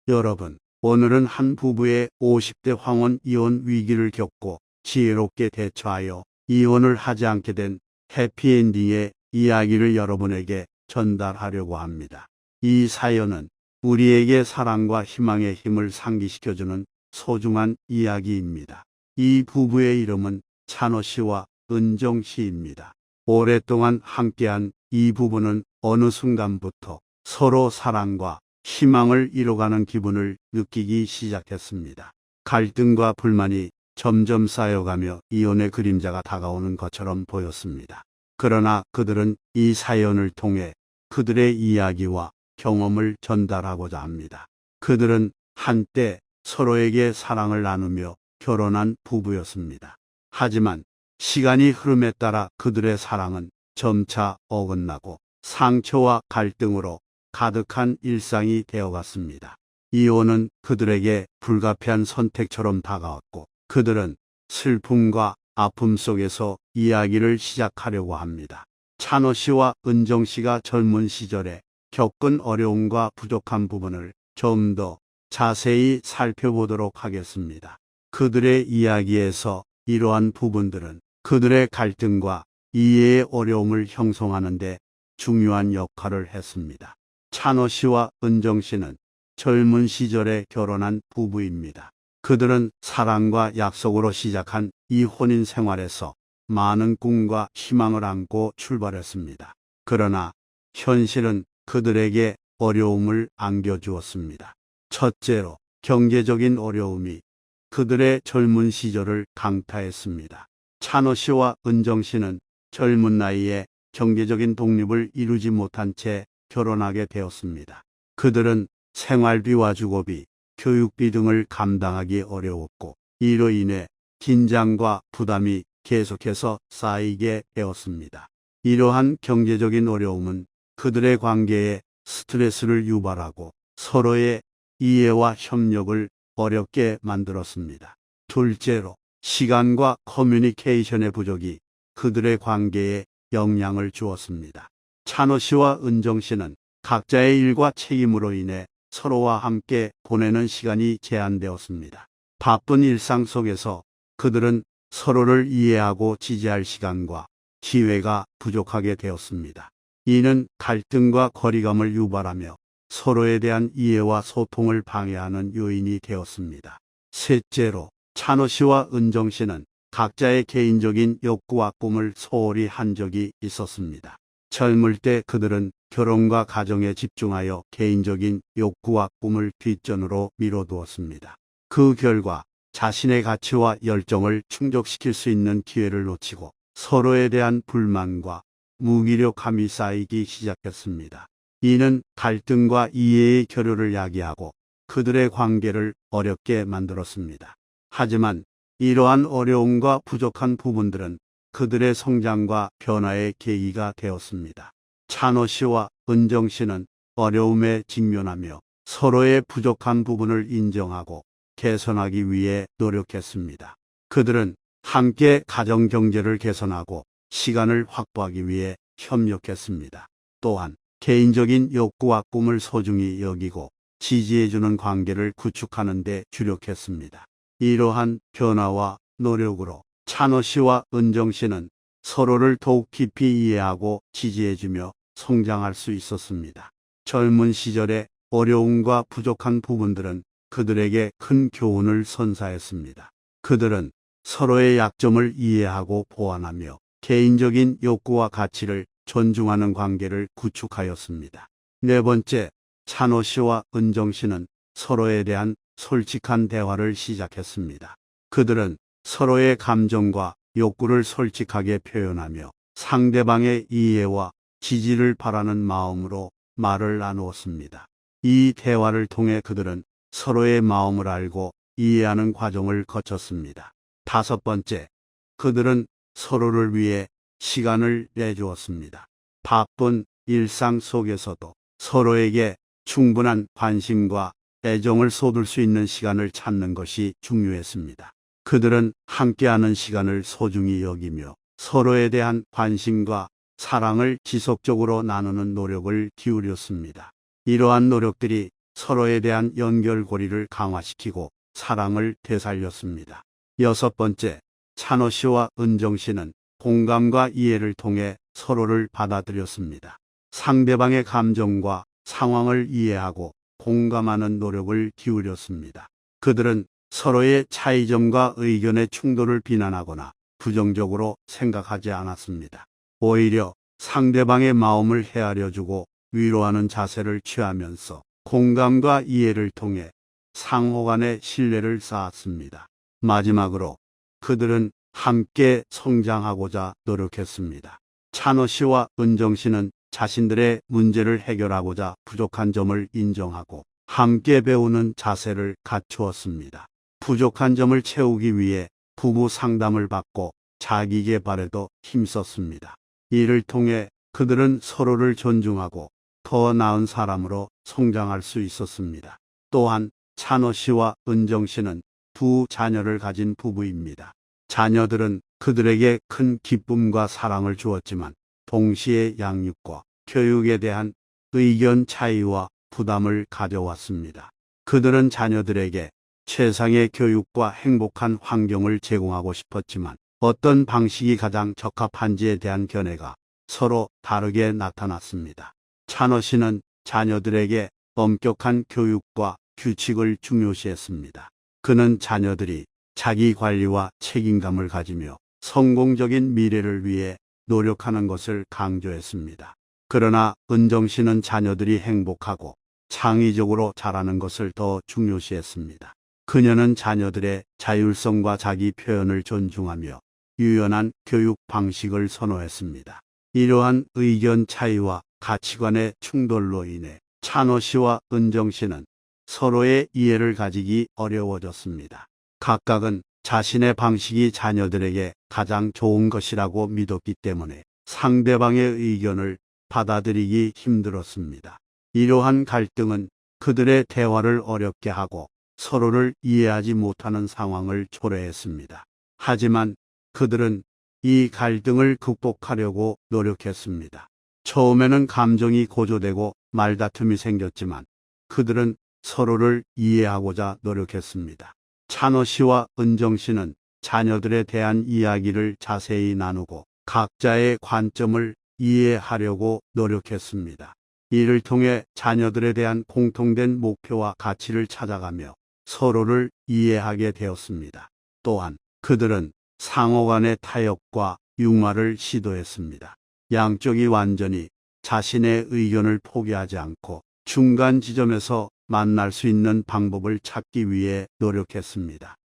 여러분, 오늘은 한 부부의 50대 황혼 이혼 위기를 겪고 지혜롭게 대처하여 이혼을 하지 않게 된 해피엔딩의 이야기를 여러분에게 전달하려고 합니다. 이 사연은 우리에게 사랑과 희망의 힘을 상기시켜주는 소중한 이야기입니다. 이 부부의 이름은 찬호 씨와 은정 씨입니다. 오랫동안 함께한 이 부부는 어느 순간부터 서로 사랑과 희망을 잃어가는 기분을 느끼기 시작했습니다. 갈등과 불만이 점점 쌓여가며 이혼의 그림자가 다가오는 것처럼 보였습니다. 그러나 그들은 이 사연을 통해 그들의 이야기와 경험을 전달하고자 합니다. 그들은 한때 서로에게 사랑을 나누며 결혼한 부부였습니다. 하지만 시간이 흐름에 따라 그들의 사랑은 점차 어긋나고 상처와 갈등으로 가득한 일상이 되어갔습니다. 이혼은 그들에게 불가피한 선택처럼 다가왔고 그들은 슬픔과 아픔 속에서 이야기를 시작하려고 합니다. 찬호 씨와 은정 씨가 젊은 시절에 겪은 어려움과 부족한 부분을 좀 더 자세히 살펴보도록 하겠습니다. 그들의 이야기에서 이러한 부분들은 그들의 갈등과 이해의 어려움을 형성하는 데 중요한 역할을 했습니다. 찬호 씨와 은정 씨는 젊은 시절에 결혼한 부부입니다. 그들은 사랑과 약속으로 시작한 이 혼인 생활에서 많은 꿈과 희망을 안고 출발했습니다. 그러나 현실은 그들에게 어려움을 안겨주었습니다. 첫째로 경제적인 어려움이 그들의 젊은 시절을 강타했습니다. 찬호 씨와 은정 씨는 젊은 나이에 경제적인 독립을 이루지 못한 채 결혼하게 되었습니다. 그들은 생활비와 주거비, 교육비 등을 감당하기 어려웠고 이로 인해 긴장과 부담이 계속해서 쌓이게 되었습니다. 이러한 경제적인 어려움은 그들의 관계에 스트레스를 유발하고 서로의 이해와 협력을 어렵게 만들었습니다. 둘째로 시간과 커뮤니케이션의 부족이 그들의 관계에 영향을 주었습니다. 찬호 씨와 은정 씨는 각자의 일과 책임으로 인해 서로와 함께 보내는 시간이 제한되었습니다. 바쁜 일상 속에서 그들은 서로를 이해하고 지지할 시간과 기회가 부족하게 되었습니다. 이는 갈등과 거리감을 유발하며 서로에 대한 이해와 소통을 방해하는 요인이 되었습니다. 셋째로 찬호 씨와 은정 씨는 각자의 개인적인 욕구와 꿈을 소홀히 한 적이 있었습니다. 젊을 때 그들은 결혼과 가정에 집중하여 개인적인 욕구와 꿈을 뒷전으로 미뤄두었습니다. 그 결과 자신의 가치와 열정을 충족시킬 수 있는 기회를 놓치고 서로에 대한 불만과 무기력함이 쌓이기 시작했습니다. 이는 갈등과 이해의 결여를 야기하고 그들의 관계를 어렵게 만들었습니다. 하지만 이러한 어려움과 부족한 부분들은 그들의 성장과 변화의 계기가 되었습니다. 찬호 씨와 은정 씨는 어려움에 직면하며 서로의 부족한 부분을 인정하고 개선하기 위해 노력했습니다. 그들은 함께 가정 경제를 개선하고 시간을 확보하기 위해 협력했습니다. 또한 개인적인 욕구와 꿈을 소중히 여기고 지지해주는 관계를 구축하는 데 주력했습니다. 이러한 변화와 노력으로 찬호 씨와 은정 씨는 서로를 더욱 깊이 이해하고 지지해주며 성장할 수 있었습니다. 젊은 시절의 어려움과 부족한 부분들은 그들에게 큰 교훈을 선사했습니다. 그들은 서로의 약점을 이해하고 보완하며 개인적인 욕구와 가치를 존중하는 관계를 구축하였습니다. 네 번째, 찬호 씨와 은정 씨는 서로에 대한 솔직한 대화를 시작했습니다. 그들은 서로의 감정과 욕구를 솔직하게 표현하며 상대방의 이해와 지지를 바라는 마음으로 말을 나누었습니다. 이 대화를 통해 그들은 서로의 마음을 알고 이해하는 과정을 거쳤습니다. 다섯 번째, 그들은 서로를 위해 시간을 내주었습니다. 바쁜 일상 속에서도 서로에게 충분한 관심과 애정을 쏟을 수 있는 시간을 찾는 것이 중요했습니다. 그들은 함께하는 시간을 소중히 여기며 서로에 대한 관심과 사랑을 지속적으로 나누는 노력을 기울였습니다. 이러한 노력들이 서로에 대한 연결고리를 강화시키고 사랑을 되살렸습니다. 여섯 번째, 찬호 씨와 은정 씨는 공감과 이해를 통해 서로를 받아들였습니다. 상대방의 감정과 상황을 이해하고 공감하는 노력을 기울였습니다. 그들은 서로의 차이점과 의견의 충돌을 비난하거나 부정적으로 생각하지 않았습니다. 오히려 상대방의 마음을 헤아려주고 위로하는 자세를 취하면서 공감과 이해를 통해 상호 간의 신뢰를 쌓았습니다. 마지막으로 그들은 함께 성장하고자 노력했습니다. 찬호 씨와 은정 씨는 자신들의 문제를 해결하고자 부족한 점을 인정하고 함께 배우는 자세를 갖추었습니다. 부족한 점을 채우기 위해 부부 상담을 받고 자기 개발에도 힘썼습니다. 이를 통해 그들은 서로를 존중하고 더 나은 사람으로 성장할 수 있었습니다. 또한 찬호 씨와 은정 씨는 두 자녀를 가진 부부입니다. 자녀들은 그들에게 큰 기쁨과 사랑을 주었지만 동시에 양육과 교육에 대한 의견 차이와 부담을 가져왔습니다. 그들은 자녀들에게 최상의 교육과 행복한 환경을 제공하고 싶었지만 어떤 방식이 가장 적합한지에 대한 견해가 서로 다르게 나타났습니다. 찬호 씨는 자녀들에게 엄격한 교육과 규칙을 중요시했습니다. 그는 자녀들이 자기 관리와 책임감을 가지며 성공적인 미래를 위해 노력하는 것을 강조했습니다. 그러나 은정 씨는 자녀들이 행복하고 창의적으로 자라는 것을 더 중요시했습니다. 그녀는 자녀들의 자율성과 자기 표현을 존중하며 유연한 교육 방식을 선호했습니다. 이러한 의견 차이와 가치관의 충돌로 인해 찬호 씨와 은정 씨는 서로의 이해를 가지기 어려워졌습니다. 각각은 자신의 방식이 자녀들에게 가장 좋은 것이라고 믿었기 때문에 상대방의 의견을 받아들이기 힘들었습니다. 이러한 갈등은 그들의 대화를 어렵게 하고 서로를 이해하지 못하는 상황을 초래했습니다. 하지만 그들은 이 갈등을 극복하려고 노력했습니다. 처음에는 감정이 고조되고 말다툼이 생겼지만 그들은 서로를 이해하고자 노력했습니다. 찬호 씨와 은정 씨는 자녀들에 대한 이야기를 자세히 나누고 각자의 관점을 이해하려고 노력했습니다. 이를 통해 자녀들에 대한 공통된 목표와 가치를 찾아가며 서로를 이해하게 되었습니다. 또한 그들은 상호 간의 타협과 융화를 시도했습니다. 양쪽이 완전히 자신의 의견을 포기하지 않고 중간 지점에서 만날 수 있는 방법을 찾기 위해 노력했습니다.